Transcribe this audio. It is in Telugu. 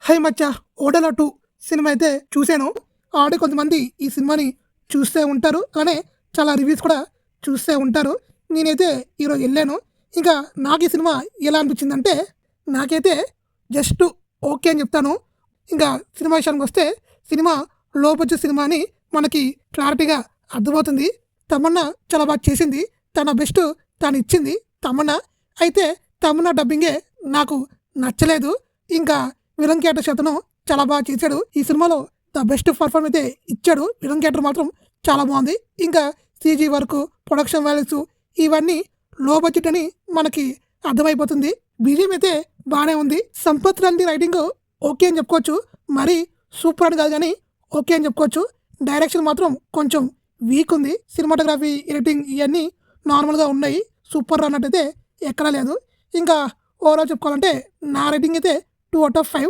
హై మచ్చా! 'ఓడల 2' సినిమా అయితే చూసాను. ఆల్రెడీ కొంతమంది ఈ సినిమాని చూసే ఉంటారు. అలానే చాలా రివ్యూస్ కూడా చూసే ఉంటారు. నేనైతే ఈరోజు ఎళ్ళాను. ఇంకా నాకు ఈ సినిమా ఎలా అనిపించిందంటే, నాకైతే జస్ట్ ఓకే అని చెప్తాను. ఇంకా సినిమా విషయానికొస్తే, సినిమా లో బడ్జెట్ సినిమా అని మనకి క్లారిటీగా అర్థమవుతుంది. తమన్నా చాలా బాగా చేసింది. తన బెస్ట్ తనిచ్చింది తమన్నా. అయితే తమన్నా డబ్బింగే నాకు నచ్చలేదు. ఇంకా విలన్ క్యారెక్టర్ అతను చాలా బాగా చేశాడు. ఈ సినిమాలో ద బెస్ట్ పర్ఫార్మ్ అయితే ఇచ్చాడు. విలన్ క్యారెక్టర్ మాత్రం చాలా బాగుంది. ఇంకా సీజీ వర్క్, ప్రొడక్షన్ వాల్యూస్ ఇవన్నీ లో బడ్జెట్ అని మనకి అర్థమైపోతుంది. బీజిఎం అయితే బాగానే ఉంది. సంపత్ రండి రైటింగ్ ఓకే అని చెప్పుకోవచ్చు. మరీ సూపర్ అని కాదు కానీ ఓకే అని చెప్పుకోవచ్చు. డైరెక్షన్ మాత్రం కొంచెం వీక్ ఉంది. సినిమాటోగ్రఫీ, ఎడిటింగ్ ఇవన్నీ నార్మల్గా ఉన్నాయి. సూపర్ అన్నట్టయితే ఎక్కడా లేదు. ఇంకా ఓవరాల్ చెప్పుకోవాలంటే నా రేటింగ్ అయితే 2/5.